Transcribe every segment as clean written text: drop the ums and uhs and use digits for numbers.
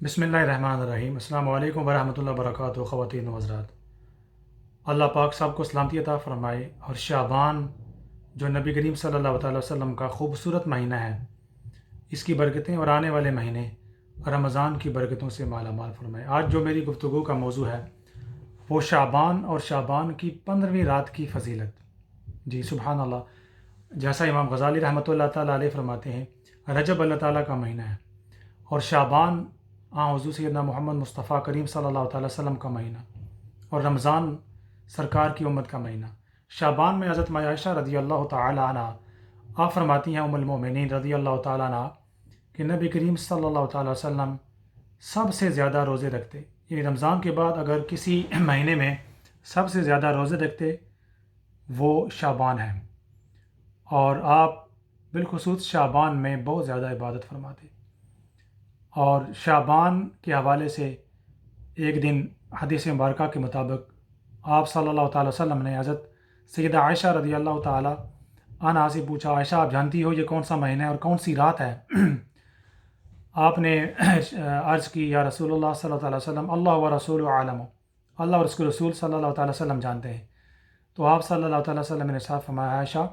بسم اللہ الرحمن الرحیم۔ السلام علیکم ورحمۃ اللہ وبرکاتہ۔ خواتین و حضرات، اللہ پاک صاحب کو سلامتی عطا فرمائے۔ اور شعبان جو نبی کریم صلی اللہ تعالی وسلم کا خوبصورت مہینہ ہے، اس کی برکتیں اور آنے والے مہینے رمضان کی برکتوں سے مالا مال فرمائے۔ آج جو میری گفتگو کا موضوع ہے وہ شعبان اور شعبان کی 15ویں رات کی فضیلت۔ جی سبحان اللہ، جیسا امام غزالی رحمۃ اللہ تعالیٰ علیہ فرماتے ہیں، رجب اللہ تعالیٰ کا مہینہ ہے اور شعبان حضور سیدنا محمد مصطفیٰ کریم صلی اللہ تعالیٰ وسلم کا مہینہ، اور رمضان سرکار کی امت کا مہینہ۔ شعبان میں حضرت عائشہ رضی اللہ تعالیٰ عنہ آپ فرماتی ہیں، ام المؤمنین رضی اللہ تعالیٰ عنہ، کہ نبی کریم صلی اللہ تعالیٰ وسلم سب سے زیادہ روزے رکھتے، یعنی رمضان کے بعد اگر کسی مہینے میں سب سے زیادہ روزے رکھتے وہ شعبان ہے، اور آپ بالخصوص شعبان میں بہت زیادہ عبادت فرماتے۔ اور شعبان کے حوالے سے ایک دن حدیث مبارکہ کے مطابق آپ صلی اللہ تعالی وسلم نے حضرت سیدہ عائشہ رضی اللہ تعالی عنہا سے پوچھا، عائشہ آپ جانتی ہو یہ کون سا مہینہ ہے اور کون سی رات ہے؟ آپ نے عرض کی، یا رسول اللہ صلی اللہ علیہ وسلم، اللہ و رسول عالم، اللہ اور اس کے رسول صلی اللہ تعالی وسلم جانتے ہیں۔ تو آپ صلی اللہ تعالی وسلم نے ارشاد فرمایا، عائشہ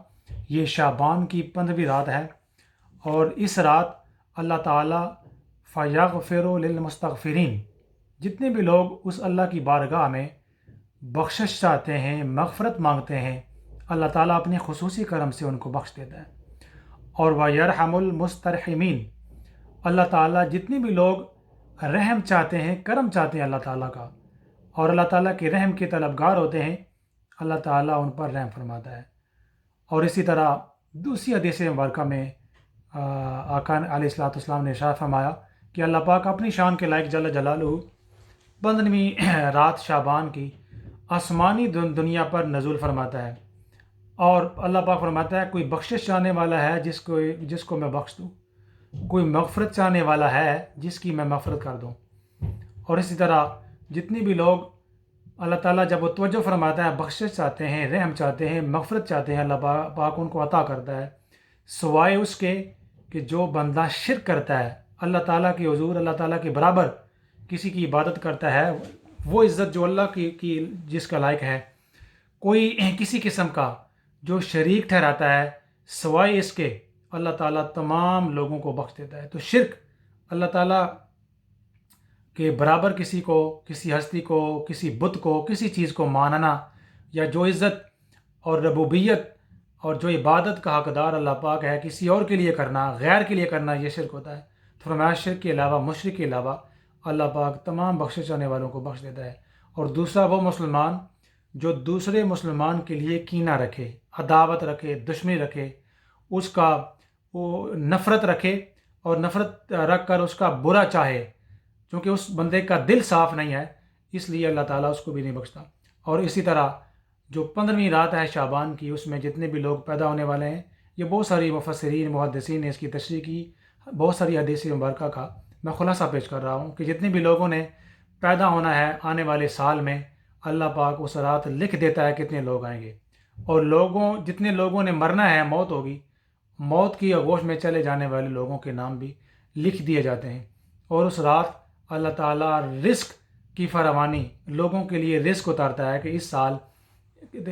یہ شعبان کی 15ویں رات ہے، اور اس رات اللہ تعالیٰ فَيَغْفِرُ لِلْمُسْتَغْفِرِينَ، جتنے بھی لوگ اس اللہ کی بارگاہ میں بخشش چاہتے ہیں، مغفرت مانگتے ہیں، اللہ تعالیٰ اپنے خصوصی کرم سے ان کو بخش دیتا ہے۔ اور وَيَرْحَمُ الْمُسْتَرْحِمِينَ، اللہ تعالیٰ جتنے بھی لوگ رحم چاہتے ہیں، کرم چاہتے ہیں اللہ تعالیٰ کا، اور اللہ تعالیٰ کے رحم کے طلبگار ہوتے ہیں، اللہ تعالیٰ ان پر رحم فرماتا ہے۔ اور اسی طرح دوسری حدیث مبارکہ میں آقا علیہ الصلوۃ والسلام نے ارشاد فرمایا کہ اللہ پاک اپنی شان کے لائق جل جلالہ 15ویں رات شعبان کی آسمانی دنیا پر نزول فرماتا ہے، اور اللہ پاک فرماتا ہے کوئی بخشش چاہنے والا ہے جس کو میں بخش دوں، کوئی مغفرت چاہنے والا ہے جس کی میں مغفرت کر دوں۔ اور اسی طرح جتنے بھی لوگ اللہ تعالیٰ جب وہ توجہ فرماتا ہے، بخشش چاہتے ہیں، رحم چاہتے ہیں، مغفرت چاہتے ہیں، اللہ پاک ان کو عطا کرتا ہے، سوائے اس کے کہ جو بندہ شرک کرتا ہے، اللہ تعالیٰ کے حضور اللہ تعالیٰ کے برابر کسی کی عبادت کرتا ہے، وہ عزت جو اللہ کی جس کا لائق ہے، کوئی کسی قسم کا جو شریک ٹھہراتا ہے سوائے اس کے، اللہ تعالیٰ تمام لوگوں کو بخش دیتا ہے۔ تو شرک، اللہ تعالیٰ کے برابر کسی کو، کسی ہستی کو، کسی بت کو، کسی چیز کو ماننا، یا جو عزت اور ربوبیت اور جو عبادت کا حقدار اللہ پاک ہے کسی اور کے لیے کرنا، غیر کے لیے کرنا، یہ شرک ہوتا ہے۔ تو فرمایا شرک کے علاوہ، مشرک کے علاوہ اللہ پاک تمام بخشش چاہنے والوں کو بخش دیتا ہے۔ اور دوسرا وہ مسلمان جو دوسرے مسلمان کے لیے کینہ رکھے، عداوت رکھے، دشمنی رکھے، اس کا وہ نفرت رکھے، اور نفرت رکھ کر اس کا برا چاہے، چونکہ اس بندے کا دل صاف نہیں ہے، اس لیے اللہ تعالیٰ اس کو بھی نہیں بخشتا۔ اور اسی طرح جو 15ویں رات ہے شعبان کی، اس میں جتنے بھی لوگ پیدا ہونے والے ہیں، یہ بہت ساری مفسرین محدثین نے اس کی تشریح کی، بہت ساری حدیث مبارکہ کا میں خلاصہ پیش کر رہا ہوں کہ جتنے بھی لوگوں نے پیدا ہونا ہے آنے والے سال میں، اللہ پاک اس رات لکھ دیتا ہے کتنے لوگ آئیں گے، اور جتنے لوگوں نے مرنا ہے، موت ہوگی، موت کی آغوش میں چلے جانے والے لوگوں کے نام بھی لکھ دیے جاتے ہیں۔ اور اس رات اللہ تعالیٰ رزق کی فراوانی، لوگوں کے لیے رزق اتارتا ہے کہ اس سال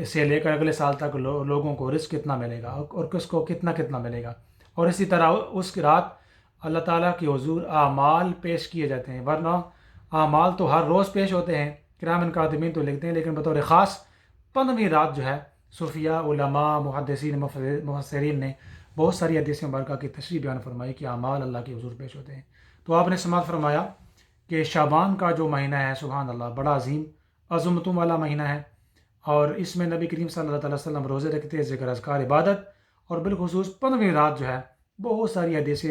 سے لے کر اگلے سال تک لوگوں کو رزق کتنا ملے گا اور کس کو کتنا ملے گا۔ اور اسی طرح اس رات اللہ تعالیٰ کے حضور اعمال پیش کیے جاتے ہیں، ورنہ اعمال تو ہر روز پیش ہوتے ہیں، کرام کاتبین تو لکھتے ہیں، لیکن بطور خاص 15ویں رات جو ہے، صوفیاء، علماء، محدثین، مفسرین نے بہت ساری حدیث مبارکہ کی تشریح بیان فرمائی کہ اعمال اللہ کے حضور پیش ہوتے ہیں۔ تو آپ نے سماعت فرمایا کہ شعبان کا جو مہینہ ہے، سبحان اللہ، بڑا عظیم عظمتوں والا مہینہ ہے، اور اس میں نبی کریم صلی اللہ علیہ وسلم روزے رکھتے، ذکر اذکار، عبادت، اور بالخصوص 15ویں رات جو ہے، بہت ساری حدیث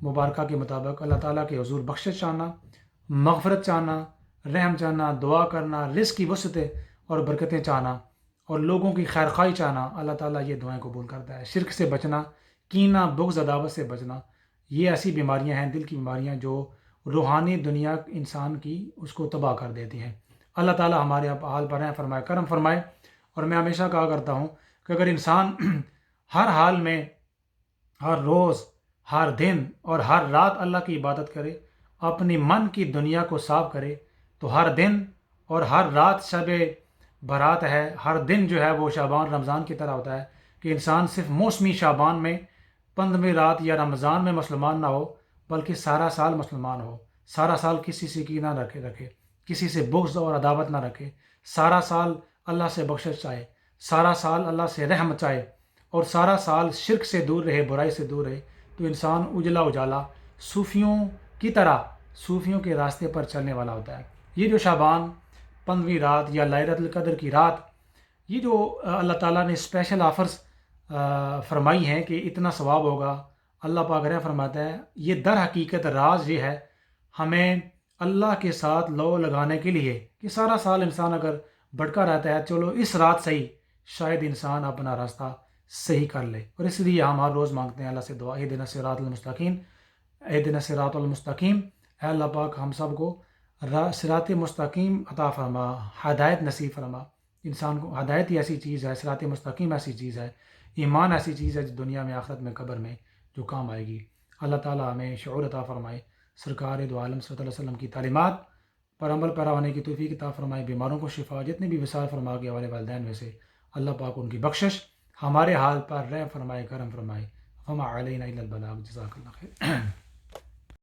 مبارکہ کے مطابق اللہ تعالیٰ کے حضور بخشش چاہنا، مغفرت چاہنا، رحم چاہنا، دعا کرنا، رزق کی وسعتیں اور برکتیں چاہنا، اور لوگوں کی خیر خواہی چاہنا، اللہ تعالیٰ یہ دعائیں قبول کرتا ہے۔ شرک سے بچنا، کینہ، بغض، عداوت سے بچنا، یہ ایسی بیماریاں ہیں، دل کی بیماریاں، جو روحانی دنیا انسان کی اس کو تباہ کر دیتی ہیں۔ اللہ تعالیٰ ہمارے حال پر رحم فرمائے، کرم فرمائے۔ اور میں ہمیشہ کہا کرتا ہوں کہ اگر انسان ہر حال میں، ہر روز، ہر دن اور ہر رات اللہ کی عبادت کرے، اپنی من کی دنیا کو صاف کرے تو ہر دن اور ہر رات شب برات ہے، ہر دن جو ہے وہ شعبان رمضان کی طرح ہوتا ہے کہ انسان صرف موسمی شعبان میں 15ویں رات یا رمضان میں مسلمان نہ ہو، بلکہ سارا سال مسلمان ہو، سارا سال کسی سے کی نہ رکھے، کسی سے بغض اور عداوت نہ رکھے، سارا سال اللہ سے بخشش چاہے، سارا سال اللہ سے رحم چاہے، اور سارا سال شرک سے دور رہے، برائی سے دور رہے، تو انسان اجلا اجالا صوفیوں کی طرح صوفیوں کے راستے پر چلنے والا ہوتا ہے۔ یہ جو شعبان 15ویں رات یا لیلۃ القدر کی رات، یہ جو اللہ تعالیٰ نے اسپیشل آفرز فرمائی ہیں کہ اتنا ثواب ہوگا، اللہ پاک رہ فرماتا ہے یہ در حقیقت راز یہ ہے ہمیں اللہ کے ساتھ لو لگانے کے لیے کہ سارا سال انسان اگر بھٹکا رہتا ہے، چلو اس رات سے ہی شاید انسان اپنا راستہ صحیح کر لے، اور اس لیے ہم ہر روز مانگتے ہیں اللہ سے دعا، اہدنا الصراط المستقیم، اہدنا الصراط المستقیم، اے اللہ پاک ہم سب کو صراط مستقیم عطا فرما، ہدایت نصیب فرما۔ انسان کو ہدایت ہی ایسی چیز ہے، صراط مستقیم ایسی چیز ہے، ایمان ایسی چیز ہے جو دنیا میں آخرت میں قبر میں جو کام آئے گی۔ اللہ تعالیٰ ہمیں شعور عطا فرمائے، سرکار دو عالم صلی اللہ علیہ وسلم کی تعلیمات پر عمل پیرا ہونے کی توفیق عطا فرمائے، بیماروں کو شفا، جتنے بھی وصال فرما کے والے والدین میں سے اللہ پاک ان کی بخشش، ہمارے حال پر رحم فرمائے، کرم فرمائے۔ وما علینا الا البلاغ، جزاک اللہ خیر۔